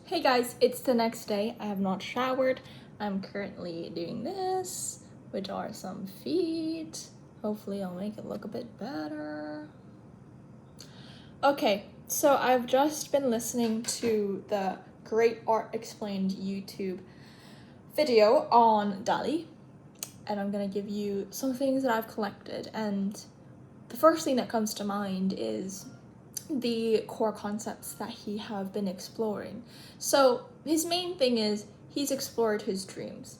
Hey guys, it's the next day. I have not showered. I'm currently doing this, which are some feet. Hopefully I'll make it look a bit better. Okay, so I've just been listening to the Great Art Explained YouTube video on Dali, and I'm gonna give you some things that I've collected, and the first thing that comes to mind is the core concepts that he have been exploring. So his main thing is he's explored his dreams,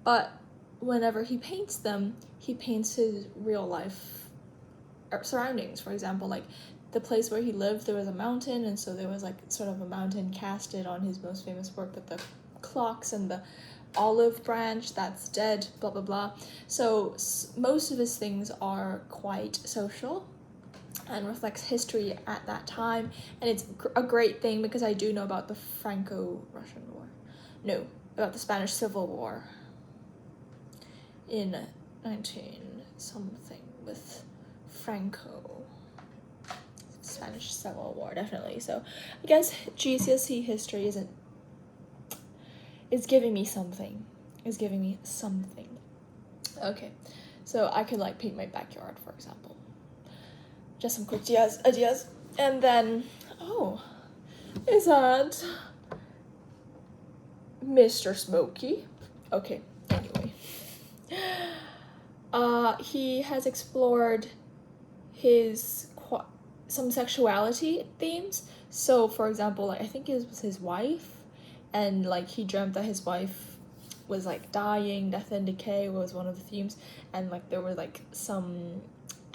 but whenever he paints them, he paints his real life surroundings. For example, like the place where he lived, there was a mountain, and so there was like sort of a mountain casted on his most famous work, with the clocks and the olive branch that's dead, blah blah blah. So most of his things are quite social and reflects history at that time, and it's a great thing because I do know about the Franco-Russian War. No, about the Spanish Civil War in 19 something with Franco. Spanish Civil War, definitely. So I guess GCSE history is giving me something. Okay, so I could like paint my backyard, for example. Just some quick ideas. And then, is that Mr. Smokey? Okay, anyway. He has explored some sexuality themes. So, for example, like I think it was his wife, and like he dreamt that his wife was like dying. Death and decay was one of the themes, and like there were like some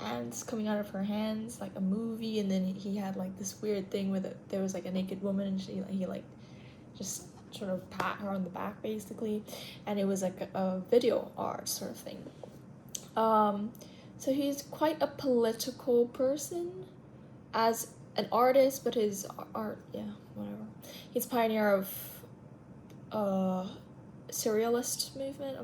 ants coming out of her hands, like a movie, and then he had like this weird thing with it. There was like a naked woman, and he like just sort of pat her on the back basically, and it was like a video art sort of thing. So he's quite a political person as an artist, but his art, whatever. He's pioneer of the surrealist movement.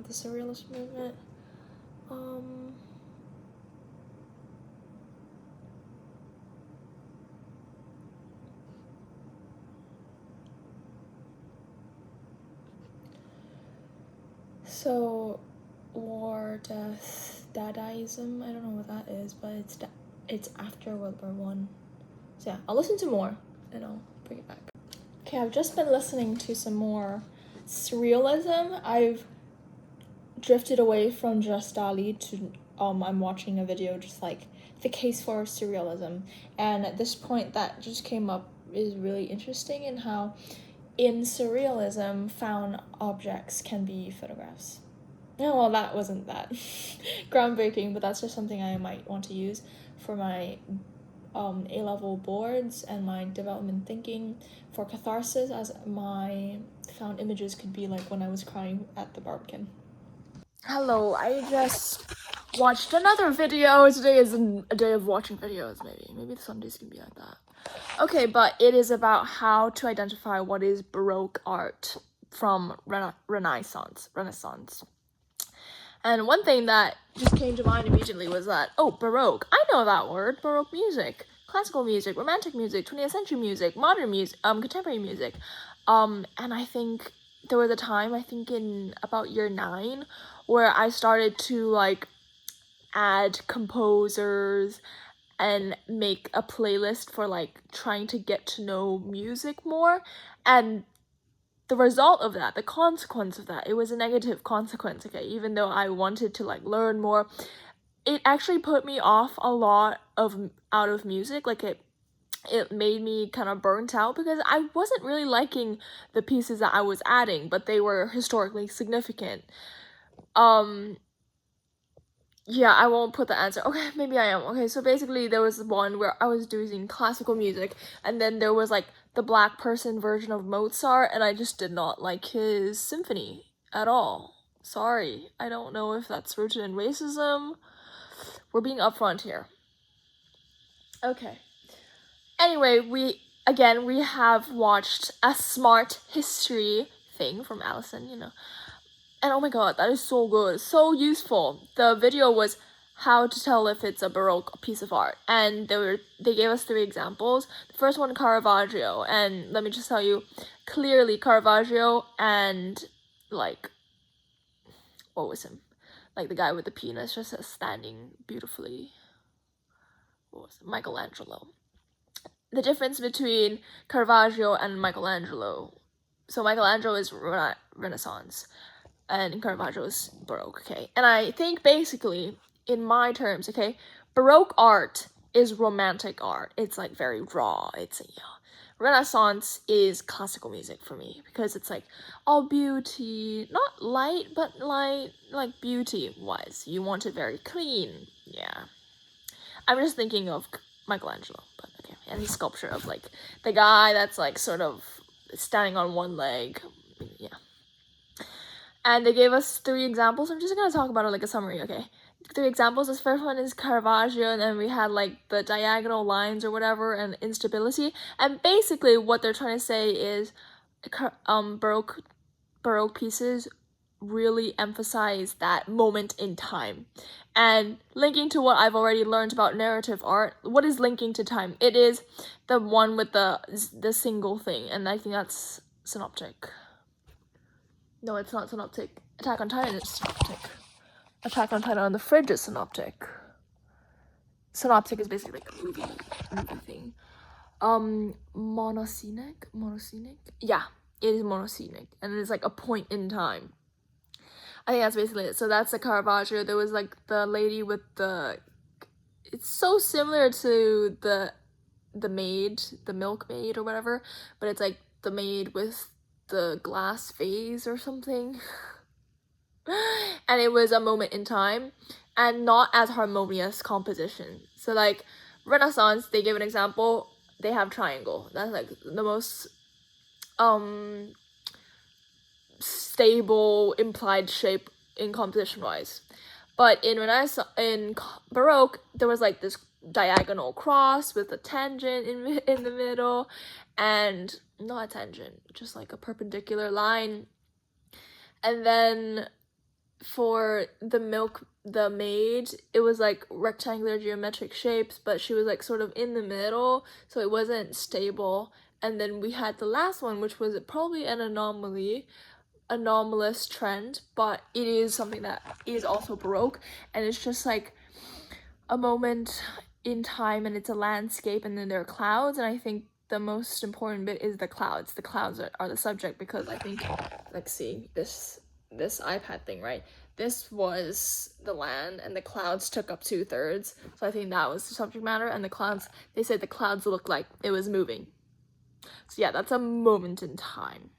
So, war, death, Dadaism, I don't know what that is, but it's after World War One. So yeah, I'll listen to more and I'll bring it back. Okay, I've just been listening to some more surrealism. I've drifted away from just Dali to I'm watching a video just like the case for surrealism, and at this point that just came up is really interesting in how in surrealism found objects can be photographs. No, well, that wasn't that groundbreaking, but that's just something I might want to use for my A-level boards and my development thinking for catharsis, as my found images could be like when I was crying at the Barbican. Hello, I just watched another video. Today is a day of watching videos, maybe the Sundays can be like that. Okay, but it is about how to identify what is Baroque art from Renaissance. And one thing that just came to mind immediately was that, Baroque. I know that word, Baroque music. Classical music, romantic music, 20th century music, modern music, contemporary music. And I think there was a time, I think in about year 9, where I started to like add composers and make a playlist for like trying to get to know music more, and the result of that, the consequence of that, it was a negative consequence, okay? Even though I wanted to like learn more, it actually put me off a lot out of music. Like it made me kind of burnt out because I wasn't really liking the pieces that I was adding, but they were historically significant. Yeah, I won't put the answer. Okay, maybe I am. Okay, so basically there was one where I was doing classical music, and then there was like the black person version of Mozart, and I just did not like his symphony at all. Sorry, I don't know if that's rooted in racism. We're being upfront here. Okay. Anyway, we have watched a smart history thing from Allison, and oh my god, that is so good, so useful. The video was how to tell if it's a Baroque piece of art, and they gave us 3 examples. The first one, Caravaggio, and let me just tell you clearly, Caravaggio and like, what was him? Like the guy with the penis just standing beautifully. What was it? Michelangelo. The difference between Caravaggio and Michelangelo. So Michelangelo is Renaissance, and Caravaggio is Baroque, okay? And I think basically, in my terms, okay, Baroque art is romantic art. It's like very raw. It's, Renaissance is classical music for me, because it's like all beauty, not light, but light, like beauty wise. You want it very clean. Yeah. I'm just thinking of Michelangelo, but okay. And his sculpture of like the guy that's like sort of standing on one leg. Yeah. And they gave us 3 examples. I'm just gonna talk about it like a summary, okay? 3 examples. This first one is Caravaggio, and then we had like the diagonal lines or whatever, and instability. And basically what they're trying to say is Baroque pieces really emphasize that moment in time. And linking to what I've already learned about narrative art, what is linking to time? It is the one with the single thing, and I think that's synoptic. No, it's not synoptic. Attack on Titan is synoptic. Attack on Titan on the Fridge is synoptic. Synoptic is basically like a movie thing. Monoscenic? Yeah, it is monoscenic, and it's like a point in time. I think that's basically it. So that's the Caravaggio. There was like the lady with the, it's so similar to the milkmaid or whatever, but it's like the maid with the glass vase or something. And it was a moment in time, and not as harmonious composition. So like Renaissance, they give an example, they have triangle. That's like the most stable implied shape in composition wise. But in Baroque, there was like this diagonal cross with a tangent in the middle, and not a tangent, just like a perpendicular line. And then for the maid, it was like rectangular geometric shapes, but she was like sort of in the middle, so it wasn't stable. And then we had the last one, which was probably an anomalous trend, but it is something that is also Baroque, and it's just like a moment in time, and it's a landscape, and then there are clouds. And I think the most important bit is the clouds. The clouds are the subject, because I think, like, see this iPad thing, right? This was the land, and the clouds took up 2/3. So I think that was the subject matter, and the clouds, they said the clouds looked like it was moving. So yeah, that's a moment in time.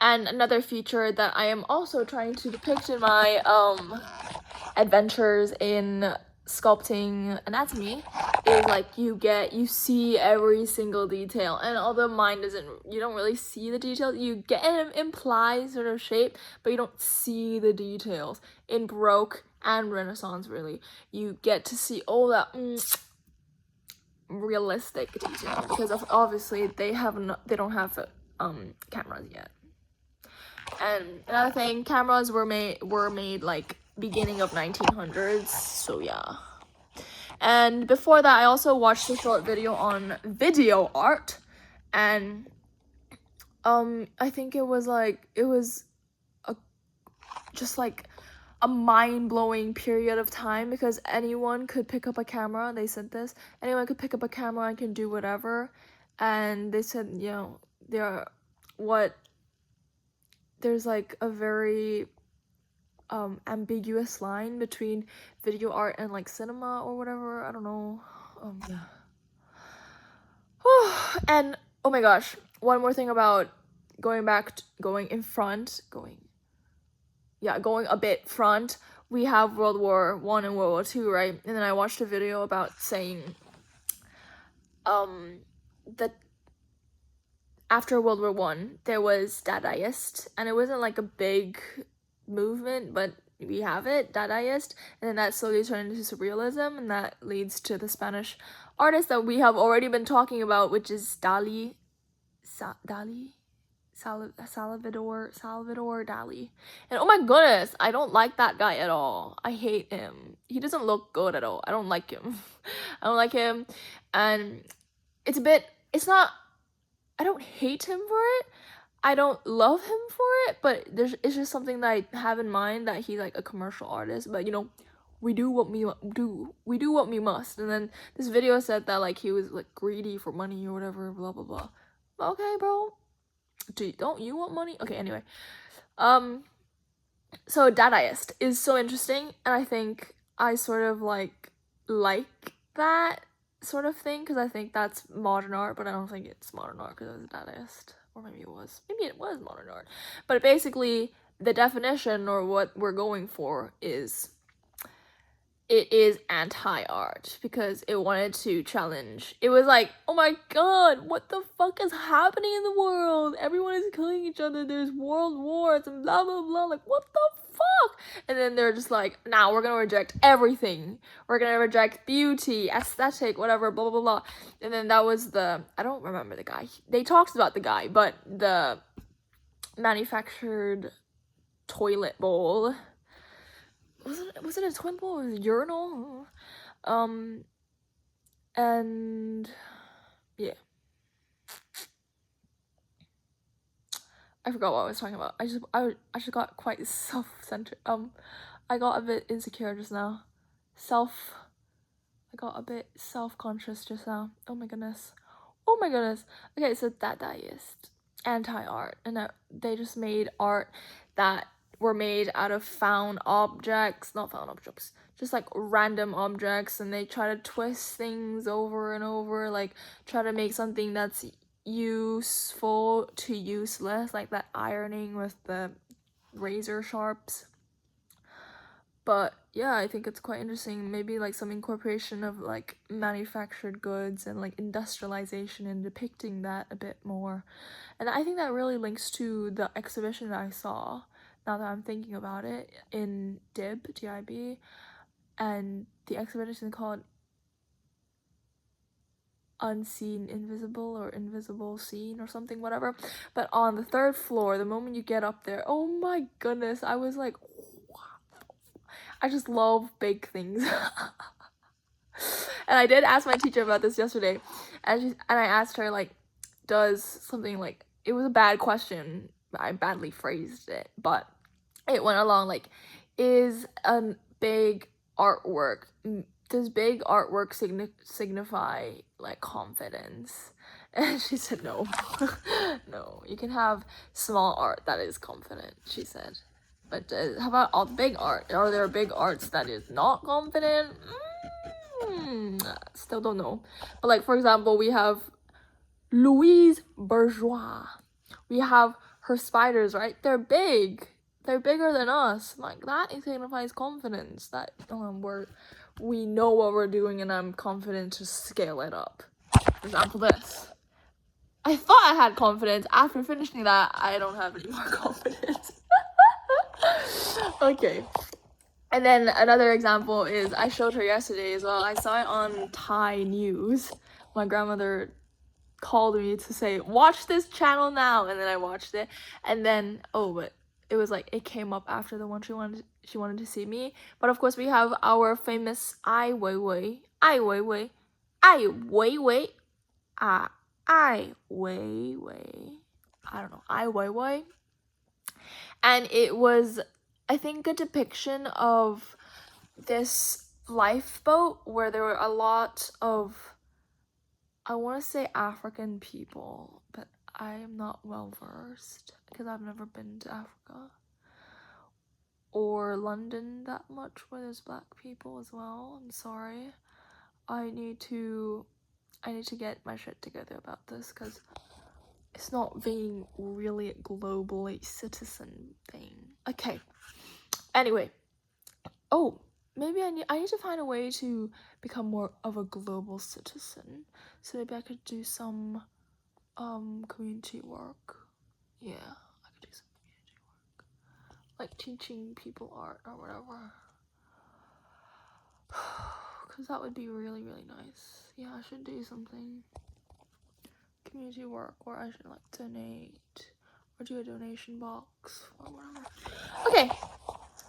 And another feature that I am also trying to depict in my adventures in sculpting anatomy is like you see every single detail, and although mine doesn't, you don't really see the details, you get an implied sort of shape, but you don't see the details. In Baroque and Renaissance, really, you get to see all that realistic detail, because obviously they don't have cameras yet. And another thing, cameras were made like beginning of 1900s, so yeah. And before that, I also watched a short video on video art, and I think it was just like a mind-blowing period of time, because anyone could pick up a camera. They said this, anyone could pick up a camera and can do whatever. And they said, there's like a very ambiguous line between video art and like cinema or whatever, I don't know. And oh my gosh, one more thing about going a bit front, we have World War I and World War II, right? And then I watched a video about saying that after World War I, there was Dadaist, and it wasn't like a big movement, but we have it, Dadaist, and then that slowly turned into Surrealism, and that leads to the Spanish artist that we have already been talking about, which is Dali. Salvador Dali. And oh my goodness, I don't like that guy at all. I hate him. He doesn't look good at all. I don't like him. I don't like him. And it's not, I don't hate him for it. I don't love him for it, but it's just something that I have in mind, that he's like a commercial artist, but you know, we do what we do. We do what we must. And then this video said that like he was like greedy for money or whatever, blah blah blah. Okay, bro. Don't you want money? Okay, anyway. So Dadaist is so interesting, and I think I sort of like that sort of thing, because I think that's modern art, but I don't think it's modern art because it was Dadaist. Or maybe it was modern art. But basically, the definition, or what we're going for, is it is anti-art, because it wanted to challenge. It was like, oh my god, what the fuck is happening in the world? Everyone is killing each other. There's world wars and blah blah blah. Like, what the fuck? And then they're just like, nah, we're gonna reject everything. We're gonna reject beauty, aesthetic, whatever, blah blah blah. And then that was I don't remember the guy. They talked about the guy, but the manufactured toilet bowl. Was it a twin bowl? Was it a urinal? And yeah. I forgot what I was talking about. I just got quite self-centered. I got a bit insecure just now. I got a bit self-conscious just now. Oh my goodness. Okay, so Dadaist, anti-art, and they just made art that were made out of just like random objects, and they try to twist things over and over, like try to make something that's useful to useless, like that ironing with the razor sharps. But yeah, I think it's quite interesting. Maybe like some incorporation of like manufactured goods and like industrialization and depicting that a bit more. And I think that really links to the exhibition that I saw, now that I'm thinking about it, in DIB, and the exhibition called Unseen Invisible, or Invisible Seen, or something, whatever. But on the 3rd floor, the moment you get up there, oh my goodness, I was like, I just love big things. And I did ask my teacher about this yesterday, and I asked her, like, does something, like, it was a bad question, I badly phrased it, but it went along like, does big artwork signify like confidence? And she said no. No, you can have small art that is confident, she said. But how about all the big art? Are there big arts that is not confident? Still don't know. But like, for example, we have Louise Bourgeois. We have her spiders, right? They're big. They're bigger than us. Like, that signifies confidence. That we know what we're doing, and I'm confident to scale it up. For example, this. I thought I had confidence. After finishing that, I don't have any more confidence. Okay. And then another example is, I showed her yesterday as well. I saw it on Thai news. My grandmother called me to say, watch this channel now, and then I watched it, and then but it was like, it came up after the one she wanted to see me. But of course, we have our famous Ai Weiwei, I don't know, Ai Weiwei. And it was, I think, a depiction of this lifeboat where there were a lot of, I want to say African people, but I am not well versed because I've never been to Africa or London that much, where there's black people as well. I'm sorry. I need to get my shit together about this, because it's not being really a globally citizen thing. Okay. Anyway. Oh, maybe I need to find a way to become more of a global citizen. So maybe I could do some community work. Yeah, I could do some community work, like teaching people art or whatever, because that would be really, really nice. Yeah, I should do something community work, or I should like donate or do a donation box or whatever. Okay.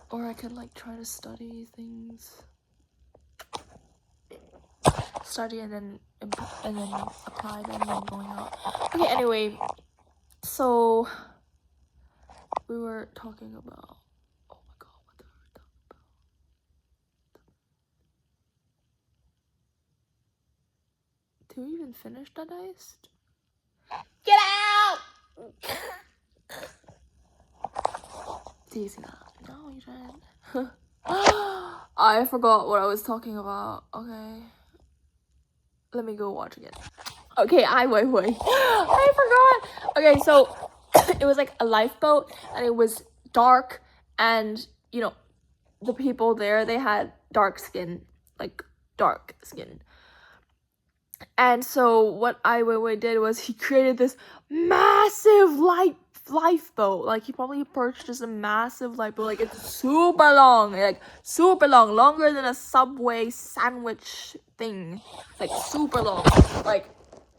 Or I could like try to study things. Study and then apply them and then going out. Okay, anyway. So we were talking about, oh my god, what the were we talking about? Did we even finish that iced? Get out! Do you see that? No, you didn't. I forgot what I was talking about. Okay. Let me go watch again. Okay, wait. I forgot. Okay, so it was like a lifeboat and it was dark, and you know, the people there, they had dark skin. And so what Ai Weiwei did was he created this massive lifeboat. Like, he probably purchased a massive lifeboat. Like, it's super long, longer than a Subway sandwich thing. Like, super long. Like,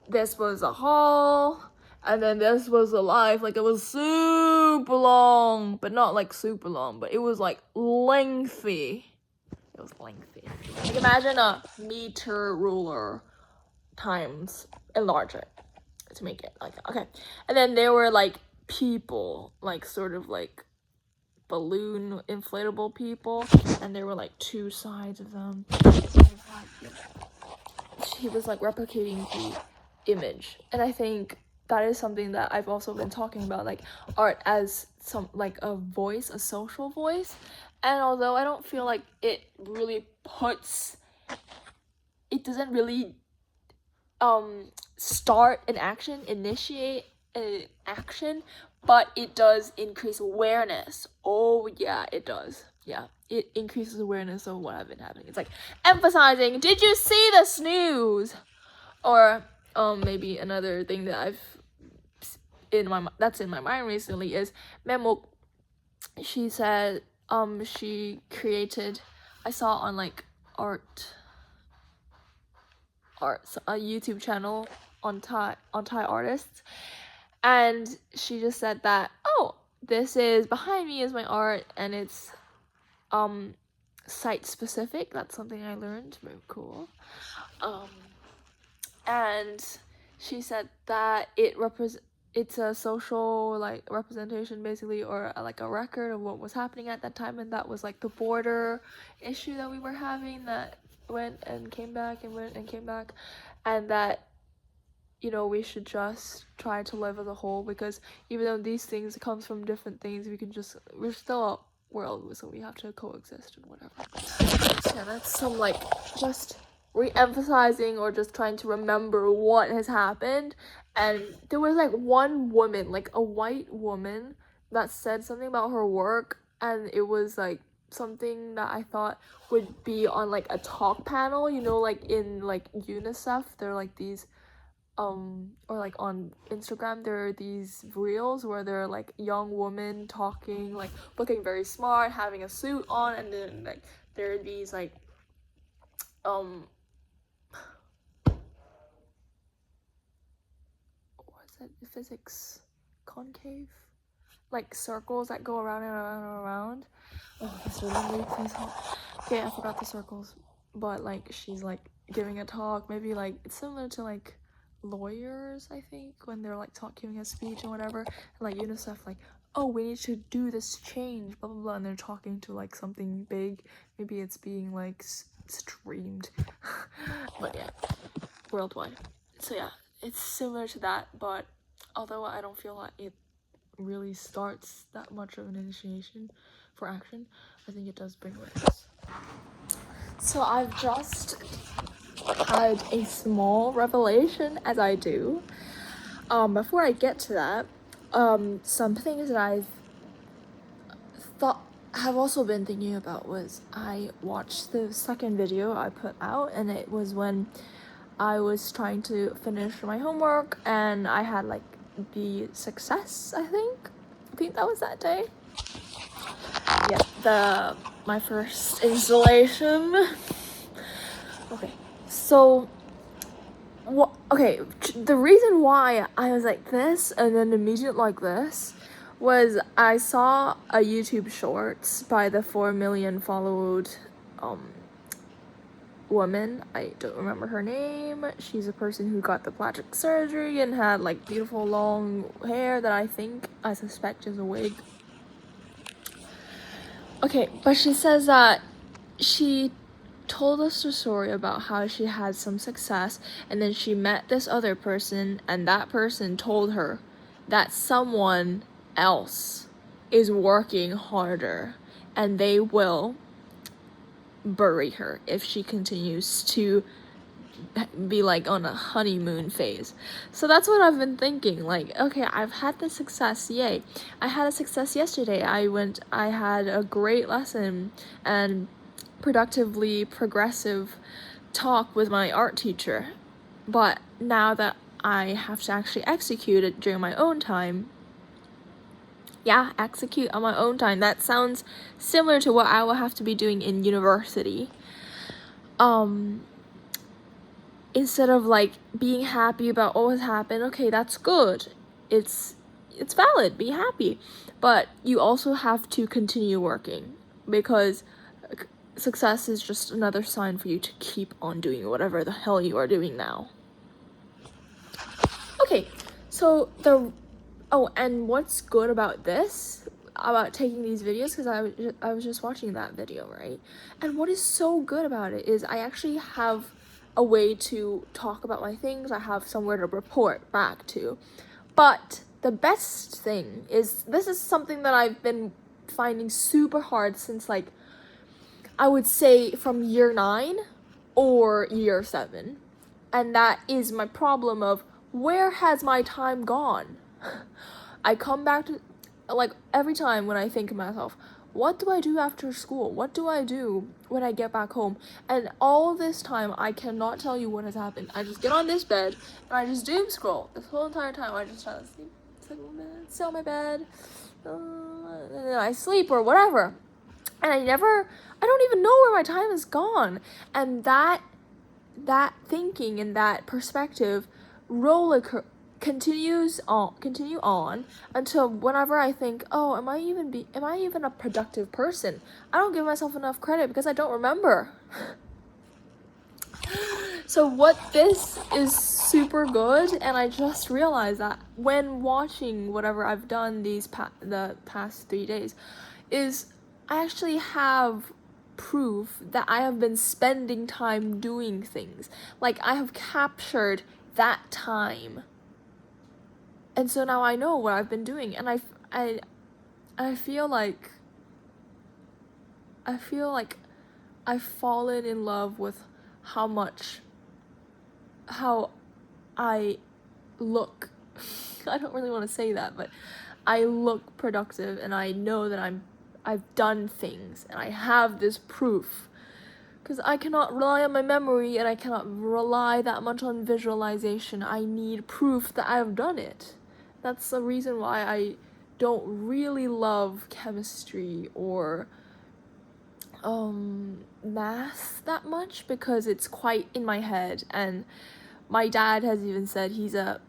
this was a hall, and then this was a life. Like, it was super long, but not like super long, but it was like lengthy. It was lengthy. Like, imagine a meter ruler times enlarge it to make it like, okay. And then there were like people, like sort of like balloon inflatable people, and there were like two sides of them. He was like replicating the image, and I think that is something that I've also been talking about, like art as some like a voice, a social voice. And although I don't feel like it doesn't really start an action, initiate an action, but it does increase awareness. Oh yeah, it does. Yeah, it increases awareness of what I've been having. It's like emphasizing, did you see the snooze? Or maybe another thing that in my mind recently is Memo. She said she created, I saw on like art a YouTube channel on Thai artists, and she just said that, oh, this is behind me is my art, and it's site specific. That's something I learned. Very cool. And she said that it's a social like representation basically, or like a record of what was happening at that time, and that was like the border issue that we were having, that went and came back and went and came back, and that, you know, we should just try to live as a whole, because even though these things comes from different things, we're still a world, so we have to coexist and whatever. So yeah, that's some like just re-emphasizing or just trying to remember what has happened. And there was like one woman, like a white woman, that said something about her work, and it was like something that I thought would be on like a talk panel, you know, like in like UNICEF, they're like these or like on Instagram, there are these reels where they're like young women talking, like looking very smart, having a suit on, and then like there are these like what's that, physics concave, like circles that go around and around and around. Oh, this really please help. Okay, I forgot the circles, but like she's like giving a talk, maybe like it's similar to like lawyers, I think, when they're like giving a speech or whatever, and like UNICEF, like, oh, we need to do this change, blah blah blah, and they're talking to like something big, maybe it's being like streamed but yeah, worldwide. So yeah, it's similar to that, but although I don't feel like it really starts that much of an initiation for action, I think it does bring awareness. So I've just had a small revelation, as I do. Before I get to that, some things that I've have also been thinking about was, I watched the second video I put out, and it was when I was trying to finish my homework, and I had like the success, I think that was that day. Yeah, my first installation. Okay, so okay, the reason why I was like this and then immediate like this was I saw a YouTube shorts by the 4 million followed woman. I don't remember her name. She's a person who got the plastic surgery and had like beautiful long hair that I suspect is a wig. Okay, but she says that she told us a story about how she had some success and then she met this other person and that person told her that someone else is working harder and they will bury her if she continues to be like on a honeymoon phase. So that's what I've been thinking, like, okay, I've had the success, yay. I had a success yesterday. I had a great lesson and productively progressive talk with my art teacher, but now that I have to actually execute it during my own time, execute on my own time. That sounds similar to what I will have to be doing in university. Instead of like being happy about what has happened, okay, that's good. It's valid, be happy. But you also have to continue working because success is just another sign for you to keep on doing whatever the hell you are doing now. Okay, so and what's good about this, about taking these videos, because I was just watching that video, right? And what is so good about it is I actually have a way to talk about my things. I have somewhere to report back to. But the best thing is, this is something that I've been finding super hard since, like, I would say from year 9 or year 7. And that is my problem of, where has my time gone? I come back to, like, every time when I think of myself, what do I do after school? What do I do when I get back home? And all this time, I cannot tell you what has happened. I just get on this bed, and I just doom scroll. This whole entire time, I just try to sleep. Sit on my bed, and then I sleep or whatever. And I don't even know where my time is gone. And that thinking and that perspective continue on until whenever I think, oh, am I even a productive person? I don't give myself enough credit because I don't remember. So what this is super good, and I just realized that when watching whatever I've done the past 3 days, is I actually have proof that I have been spending time doing things. Like, I have captured that time. And so now I know what I've been doing, and I feel like I've fallen in love with how I look. I don't really want to say that, but I look productive, and I know that I've done things, and I have this proof. Because I cannot rely on my memory, and I cannot rely that much on visualization. I need proof that I've done it. That's the reason why I don't really love chemistry or math that much, because it's quite in my head. And my dad has even said he's a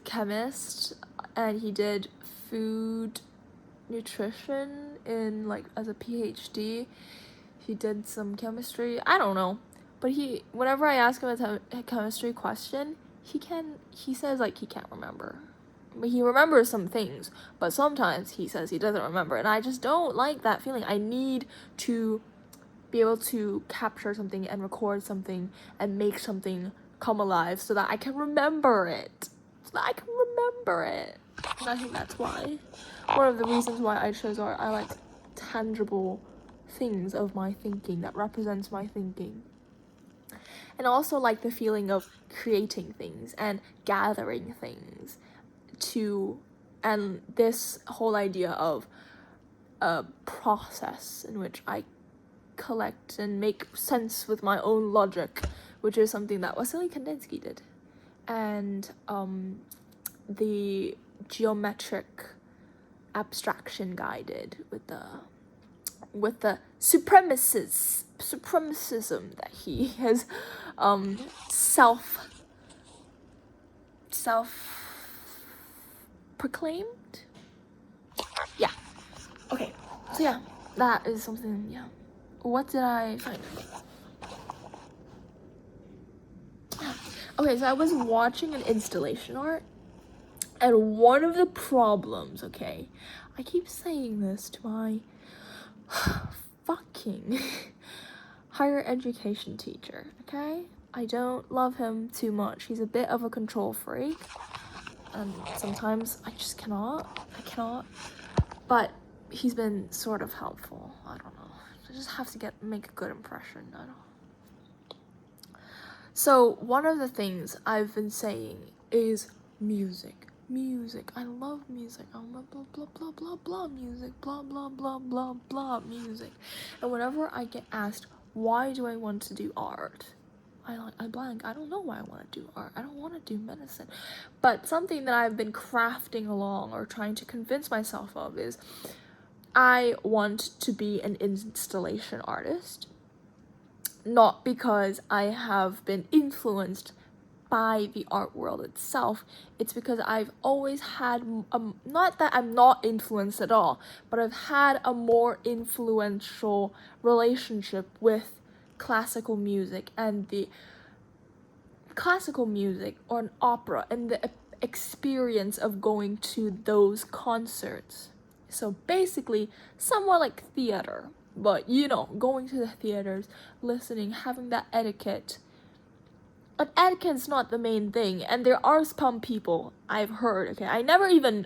chemist, and he did food nutrition in, like, as a PhD. He did some chemistry, I don't know, but whenever I ask him a chemistry question, he says, like, he can't remember. But he remembers some things, but sometimes he says he doesn't remember, and I just don't like that feeling. I need to be able to capture something and record something and make something come alive so that I can remember it. And I think that's why. One of the reasons why I chose art, I like tangible things of my thinking that represents my thinking. And also like the feeling of creating things and gathering things and this whole idea of a process in which I collect and make sense with my own logic, which is something that Wassily Kandinsky did. And the geometric abstraction guy did with the supremacism that he has self-proclaimed. Yeah. Okay. So yeah, that is something. Yeah. What did I find? Okay, so I was watching an installation art, and one of the problems, okay, I keep saying this to my fucking higher education teacher, okay? I don't love him too much. He's a bit of a control freak, and sometimes I just cannot. But he's been sort of helpful. I don't know. I just have to make a good impression. I don't know. So one of the things I've been saying is music. I love music. I love blah blah blah blah blah music. Blah blah blah blah blah music. And whenever I get asked why do I want to do art, I blank. I don't know why I want to do art. I don't want to do medicine. But something that I've been crafting along or trying to convince myself of is I want to be an installation artist. Not because I have been influenced by the art world itself. It's because I've always had, not that I'm not influenced at all, but I've had a more influential relationship with classical music and the classical music or an opera and the experience of going to those concerts. So basically, somewhat like theater. But, you know, going to the theaters, listening, having that etiquette. But etiquette's not the main thing, and there are some people I've heard, okay? I've never even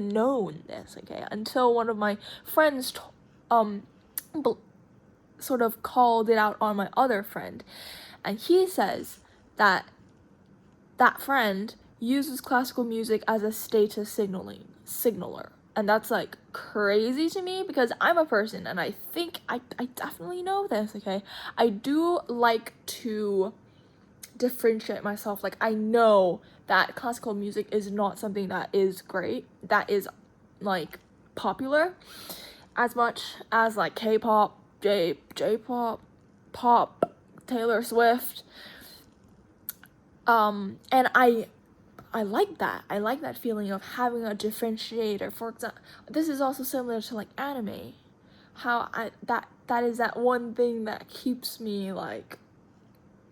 known this, okay? Until one of my friends, sort of called it out on my other friend. And he says that that friend uses classical music as a status signaler. And that's like crazy to me because I'm a person and I think I definitely know this, okay? I do like to differentiate myself. Like I know that classical music is not something that is great, that is like popular as much as like K-pop, J-pop, pop, Taylor Swift. And I like that. I like that feeling of having a differentiator. For example, this is also similar to like anime. How that is that one thing that keeps me like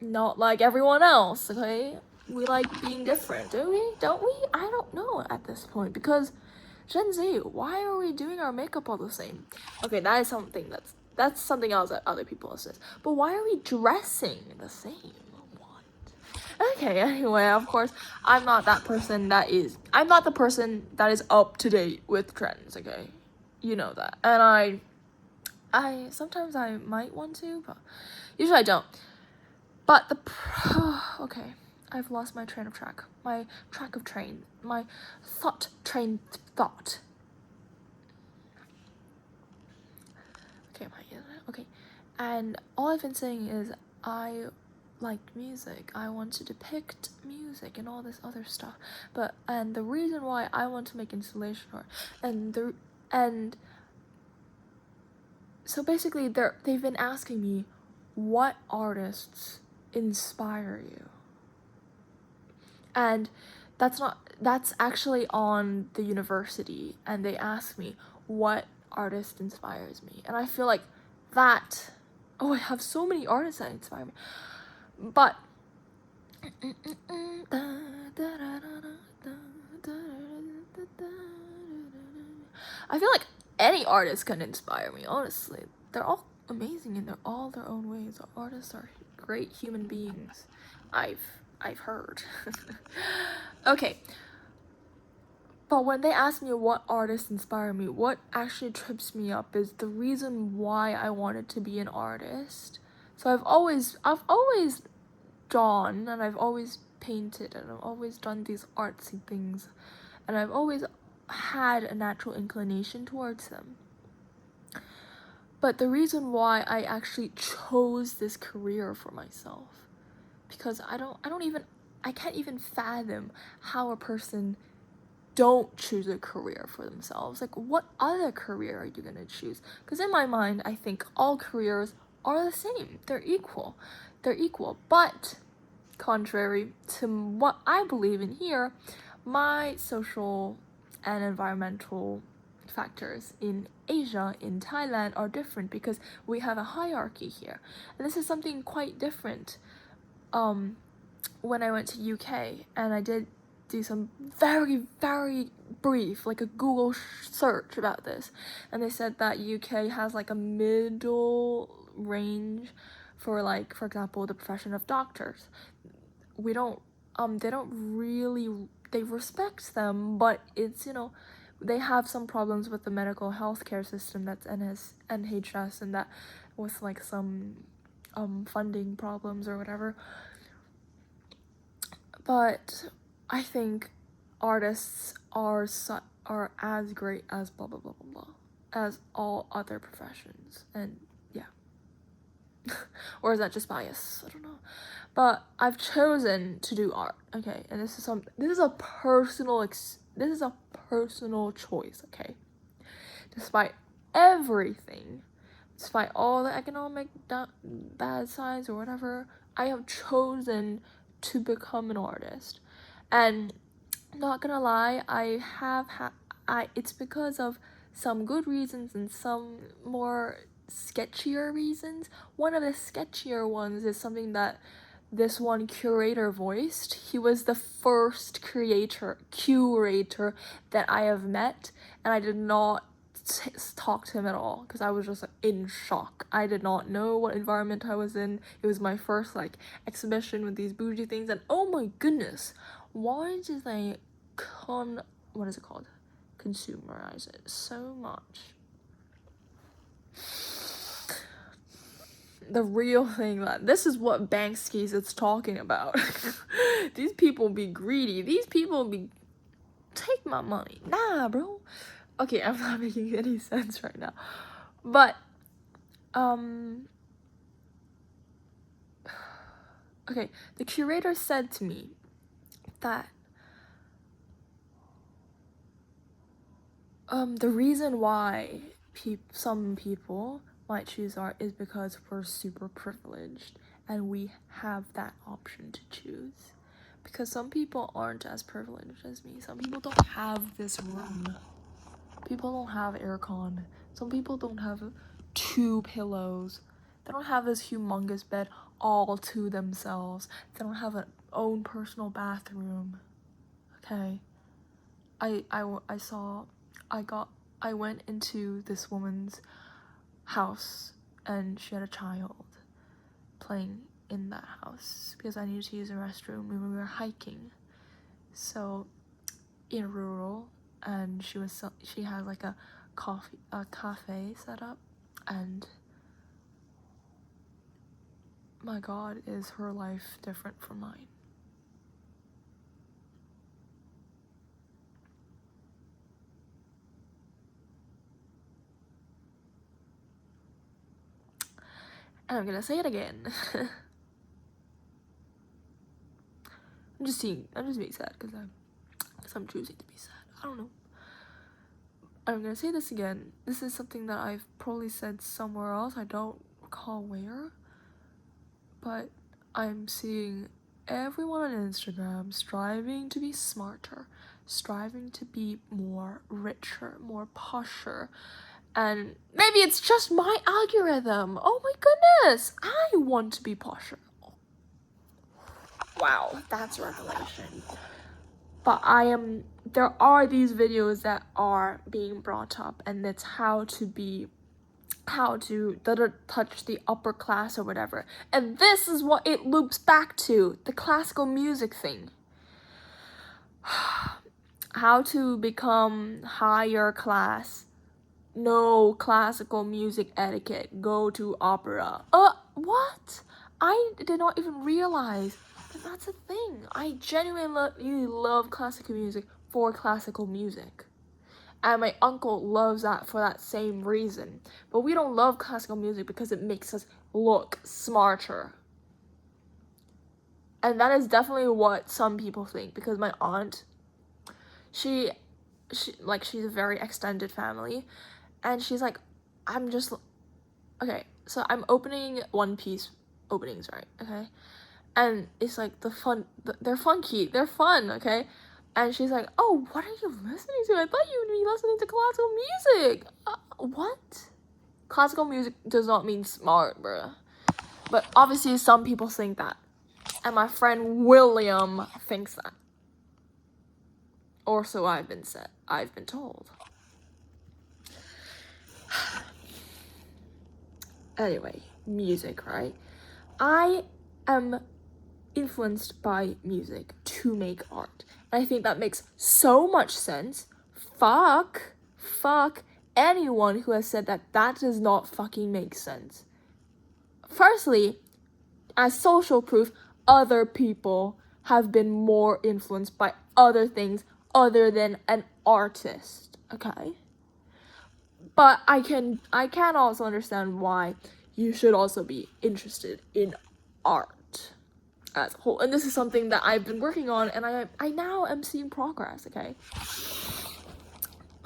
not like everyone else, okay? We like being different, do we? Don't we? I don't know at this point because Gen Z, why are we doing our makeup all the same? Okay, that is something that's something else that other people say. But why are we dressing the same? Okay, anyway, of course, I'm not the person that is up to date with trends, okay? You know that. And I sometimes I might want to, but usually I don't. But okay, I've lost my train of track. My thought. Okay, and all I've been saying is I liked music. I want to depict music and all this other stuff. And the reason why I want to make installation art and so basically they've been asking me what artists inspire you. And that's actually on the university, and they asked me what artist inspires me. And I feel like I have so many artists that inspire me. But I feel like any artist can inspire me, honestly. They're all amazing in all their own ways. Artists are great human beings. I've heard. Okay. But when they ask me what artists inspire me, what actually trips me up is the reason why I wanted to be an artist. So I've always drawn, and I've always painted, and I've always done these artsy things, and I've always had a natural inclination towards them. But the reason why I actually chose this career for myself, because I can't even fathom how a person don't choose a career for themselves. Like, what other career are you gonna choose? Because in my mind, I think all careers are the same. They're equal. But contrary to what I believe in here, my social and environmental factors in Asia, in Thailand, are different because we have a hierarchy here. And this is something quite different when I went to UK, and I did do some very, very brief, like a Google search about this, and they said that UK has like a middle range for, like, for example, the profession of doctors. They don't really, they respect them, but it's, you know, they have some problems with the medical healthcare system, that's NHS, and that with like some funding problems or whatever. But I think artists are as great as blah blah blah blah blah as all other professions, and yeah. Or is that just bias? I don't know. But I've chosen to do art, okay? And this is a personal choice, okay? Despite everything, despite all the economic bad sides or whatever, I have chosen to become an artist. And not gonna lie, it's because of some good reasons and some more sketchier reasons. One of the sketchier ones is something that this one curator voiced. He was the first curator that I have met, and I did not talk to him at all because I was just like, in shock. I did not know what environment I was in. It was my first like exhibition with these bougie things, and oh my goodness, why did they consumerize it so much? The real thing, that this is what Banksky's it's talking about. These people be greedy. These people be, take my money. Nah, bro. Okay, I'm not making any sense right now. But okay, the curator said to me that the reason why some people might choose art is because we're super privileged and we have that option to choose. Because some people aren't as privileged as me. Some people don't have this room. People don't have aircon. Some people don't have 2 pillows. They don't have this humongous bed all to themselves. They don't have an own personal bathroom. Okay. I went into this woman's house and she had a child playing in that house because I needed to use a restroom when we were hiking. So in rural, and she had like a cafe set up, and my god, is her life different from mine. And I'm gonna say it again. I'm just being sad because I'm choosing to be sad. I don't know. I'm gonna say this again. This is something that I've probably said somewhere else. I don't recall where. But I'm seeing everyone on Instagram striving to be smarter, striving to be more richer, more posher. And maybe it's just my algorithm. Oh my goodness, I want to be posher. Wow, that's a revelation. But there are these videos that are being brought up, and it's how to touch the upper class or whatever. And this is what it loops back to, the classical music thing. How to become higher class. No classical music etiquette. Go to opera. What? I did not even realize that that's a thing. I genuinely love classical music for classical music. And my uncle loves that for that same reason. But we don't love classical music because it makes us look smarter. And that is definitely what some people think. Because my aunt, she's a very extended family. And she's like, okay, so I'm opening One Piece openings, right? Okay. and it's like they're funky, they're fun, okay? And she's like, oh, what are you listening to? I thought you would be listening to classical music. What? Classical music does not mean smart, bruh. But obviously some people think that. And my friend William thinks that. Or so I've been told. Anyway, music, right? I am influenced by music to make art. And I think that makes so much sense. Fuck anyone who has said that does not fucking make sense. Firstly, as social proof, other people have been more influenced by other things other than an artist, okay? But I can also understand why you should also be interested in art as a whole. And this is something that I've been working on, and I now am seeing progress, okay?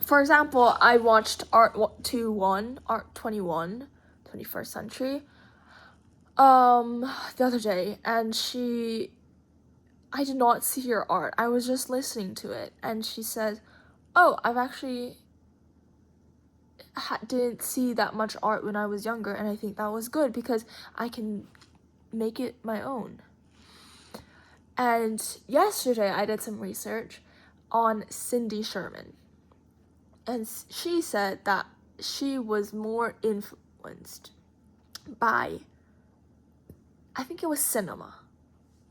For example, I watched Art 21, 21st Century, the other day, and I did not see her art. I was just listening to it, and she said, oh, I've actually didn't see that much art when I was younger, and I think that was good because I can make it my own. And yesterday I did some research on Cindy Sherman, and she said that she was more influenced by, I think it was cinema,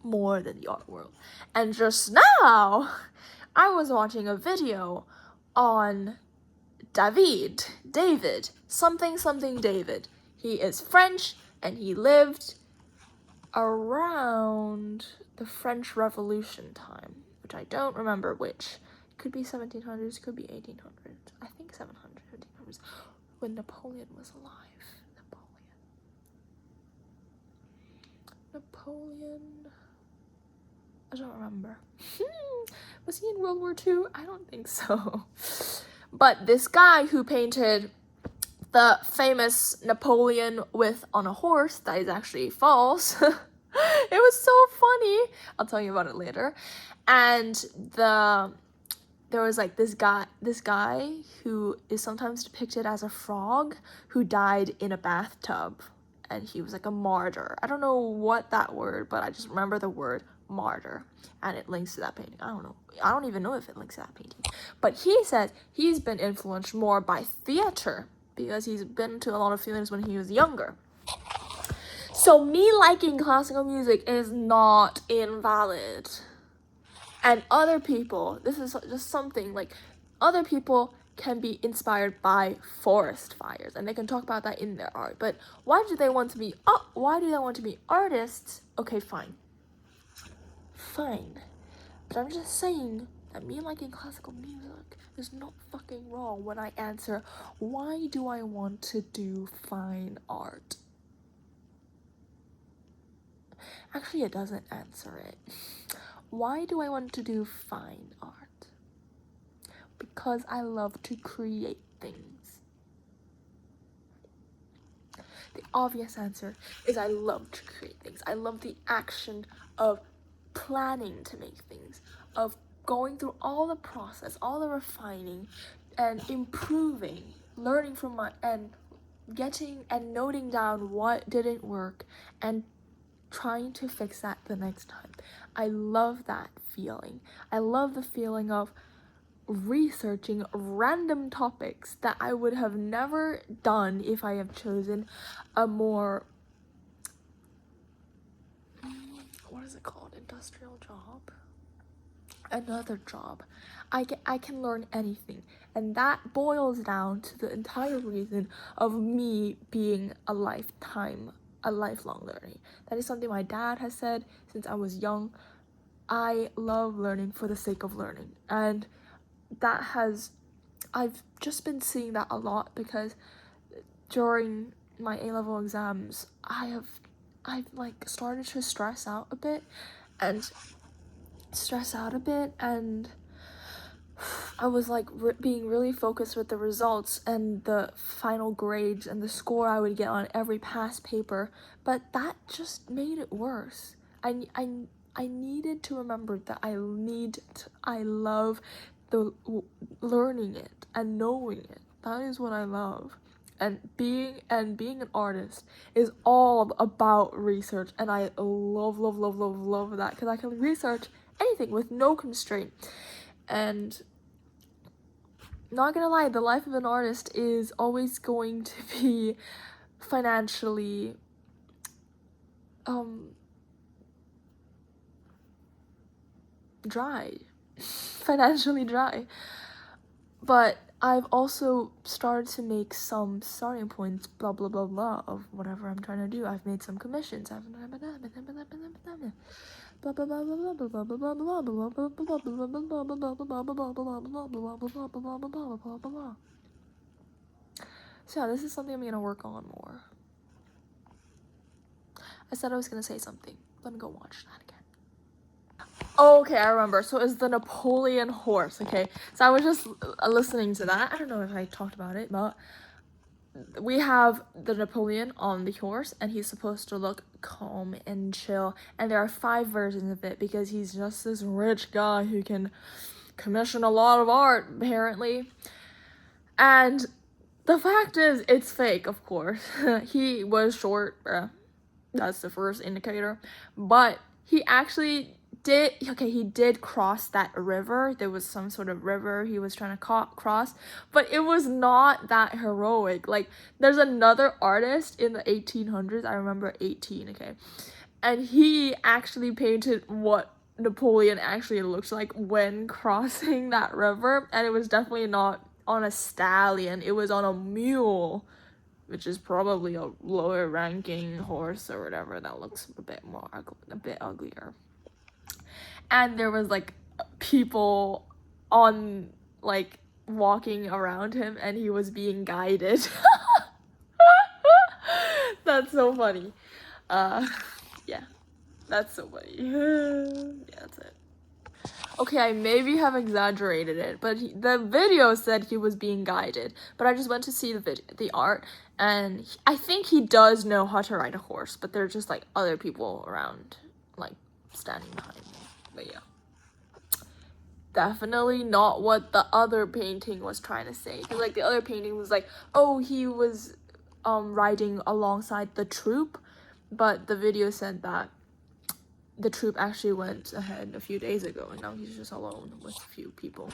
more than the art world. And just now I was watching a video on David, something David. He is French, and he lived around the French Revolution time, which I don't remember which. Could be 1700s, could be 1800s. I think 700s, 1700s, when Napoleon was alive. Napoleon. I don't remember. Was he in World War II? I don't think so. But this guy who painted the famous Napoleon on a horse, that is actually false. It was so funny. I'll tell you about it later. And there was like this guy who is sometimes depicted as a frog who died in a bathtub, and he was like a martyr. I don't know what that word, but I just remember the word martyr, and it links to that painting. I don't even know if it links to that painting. But he says he's been influenced more by theater because he's been to a lot of theaters when he was younger. So me liking classical music is not invalid. And other people, this is just something like, other people can be inspired by forest fires, and they can talk about that in their art. But why do they want to be artists? Okay, fine. But I'm just saying that me liking classical music is not fucking wrong when I answer, why do I want to do fine art? Actually, it doesn't answer it. Why do I want to do fine art? Because I love to create things. The obvious answer is I love to create things. I love the action of planning to make things, of going through all the process, all the refining, and improving, learning from and getting and noting down what didn't work and trying to fix that the next time. I love that feeling. I love the feeling of researching random topics that I would have never done if I have chosen a more, what is it called, industrial job? Another job. I can learn anything, and that boils down to the entire reason of me being a lifelong learner. That is something my dad has said since I was young. I love learning for the sake of learning, and I've just been seeing that a lot because during my A-level exams, I've like started to stress out a bit, and I was like being really focused with the results and the final grades and the score I would get on every past paper, but that just made it worse. I needed to remember that I love learning it and knowing it. That is what I love. And being an artist is all about research, and I love that, because I can research anything with no constraint. And not gonna lie, the life of an artist is always going to be financially dry. Financially dry. But I've also started to make some starting points, blah blah blah blah, of whatever I'm trying to do. I've made some commissions. So yeah, this is something I'm gonna work on more. I said I was gonna say something. Let me go watch that again. Okay, I remember. So it's the Napoleon horse, okay? So I was just listening to that. I don't know if I talked about it, but we have the Napoleon on the horse, and he's supposed to look calm and chill. And there are 5 versions of it, because he's just this rich guy who can commission a lot of art, apparently. And the fact is, it's fake, of course. He was short, that's the first indicator. But he actually he did cross that river. There was some sort of river he was trying to cross, but it was not that heroic. Like, there's another artist in the 1800s, I remember 18, okay, and he actually painted what Napoleon actually looks like when crossing that river, and it was definitely not on a stallion, it was on a mule, which is probably a lower ranking horse or whatever that looks a bit uglier. And there was like people on, like, walking around him, and he was being guided. That's so funny. Yeah, that's so funny. Yeah, that's it. Okay, I maybe have exaggerated it, but the video said he was being guided. But I just went to see the art, and I think he does know how to ride a horse, but there's just like other people around, like, standing behind him. But yeah, definitely not what the other painting was trying to say. Because like the other painting was like, oh, he was riding alongside the troop, but the video said that the troop actually went ahead a few days ago, and now he's just alone with a few people.